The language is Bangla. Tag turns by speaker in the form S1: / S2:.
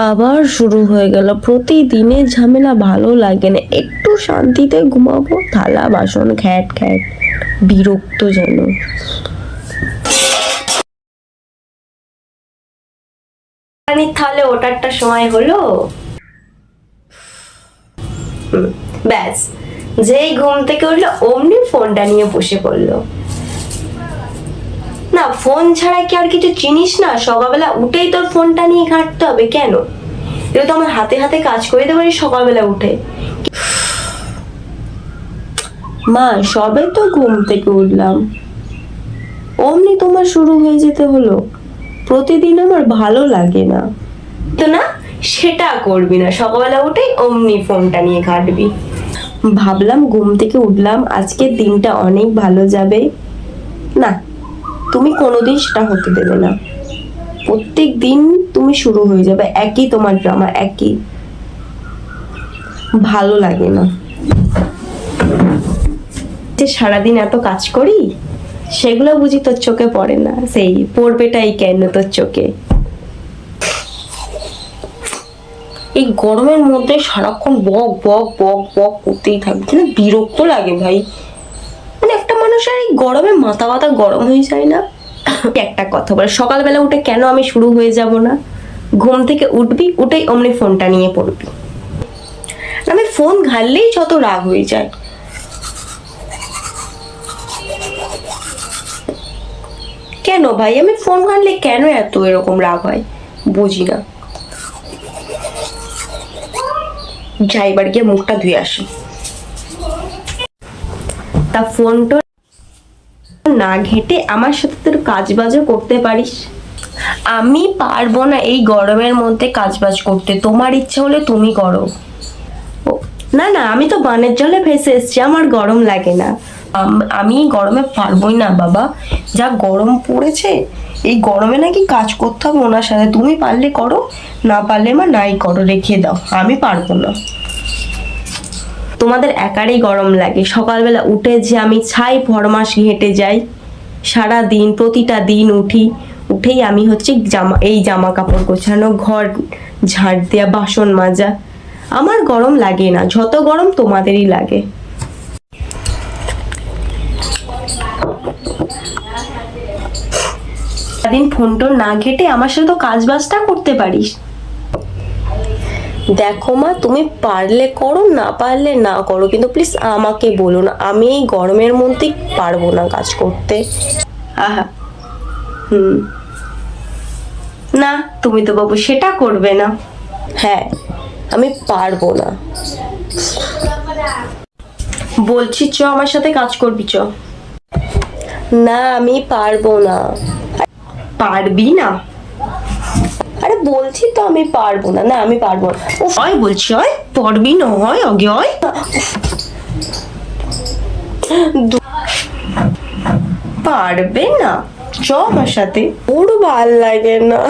S1: আবার শুরু হয়ে গেল প্রতিদিনের ঝামেলা। ভালো লাগে না, একটু শান্তিতে ঘুমাবো, থালা বাসন খ্যাট খ্যাট, বিরক্ত যেন। তাহলে ওটারটা সময় হলো। ব্যাস, যেই ঘুম থেকে উঠলো অমনি ফোনটা নিয়ে বসে পড়লো। না, ফোন ছাড়া কি আর কিছু চিনিস না? সকালবেলা উঠেই তোর ফোনটা নিয়ে ঘাঁটতে হবে কেন? এটা তো আমার হাতে হাতে কাজ করে দিতে পারি সকালবেলা উঠে। মা, সবে তো ঘুম থেকে উঠলাম, অমনি তোমার শুরু হয়ে যেতে হলো। প্রতিদিন আমার ভালো লাগে না। তো না, সেটা করবি না, সকালবেলা উঠেই অমনি ফোনটা নিয়ে ঘাঁটবি। ভাবলাম ঘুম থেকে উঠলাম, আজকের দিনটা অনেক ভালো যাবে। না, তুমি কোনোদিন সেটা হতে দেবে না। প্রত্যেক দিন তুমি শুরু হয়ে যাবে একই তোমার ড্রামা, একই। ভালো লাগে না যে সারাদিন এত কাজ করি, সেগুলো বুঝি তোর চোখে পড়ে না? সেই পড়বেটাই কেন তোর চোখে? এই গরমের মধ্যে সারাক্ষণ বক বক বক বক করতেই থাকবে না? বিরক্ত লাগে ভাই। মানে একটা মানুষের এই গরমে মাথা ব্যথা গরম হয়ে যায় না? একটা কথা বলে, সকালবেলা উঠে কেন আমি শুরু হয়ে যাব না? ঘুম থেকে উঠবি, উঠেই অমনি ফোনটা নিয়ে পড়বি। আমি ফোন ঘাটলেই যত রাগ হয়ে যায়। কেন ভাই, আমি ফোন ঘাটলে কেন এত এরকম রাগ হয় বুঝি না। যাই এবার গিয়ে মুখটা ধুয়ে আসি। তা ফোনটা না ঘেটে আমার সাথে তোর কাজ বাজও করতে পারিস। আমি পারবো না এই গরমের মধ্যে কাজ বাজ করতে, তোমার ইচ্ছা হলে তুমি করো। না না, আমি তো বানের জলে ভেসে এসছি, আমার গরম লাগে না। আমি গরমে পারবোই না বাবা, যা গরম পড়েছে। এই গরমে নাকি কাজ করতে হবে ওনার সাথে। তুমি পারলে করো, না পারলে মা নাই করো, রেখে দাও, আমি পারবো না। তোমাদের একারই গরম লাগে। সকালবেলা উঠে যে আমি ছাই ফরমাস হেঁটে যাই, সারা দিন প্রতিটা দিন উঠেই আমি হচ্ছে জামা কাপড় গোছানো, ঘর ঝাড় দেয়া, বাসন মাজা। আমার গরম লাগে না, যত গরম তোমাদেরই লাগে। সারাদিন ফোন টোন না ঘেটে আমার সাথে তো কাজ বাজটা করতে পারিস। দেখো মা, তুমি পারলে করো, না পারলে না করো, কিন্তু প্লিজ আমাকে বলো না। আমি এই গরমের মধ্যে পারবো না কাজ করতে। আহা, না, তুমি তো বাবু সেটা করবে না। হ্যাঁ, আমি পারবো না বলছি। চ আমার সাথে কাজ করবি, চ। না, আমি পারবো না। পারবি না? আরে বলছি তো আমি পারবো না। না, আমি পারবো না। ও হয় বলছি, হয় পারবি না, হয় আগে হয়। পারবে না, চ আমার সাথে। ওর ভাল লাগে না।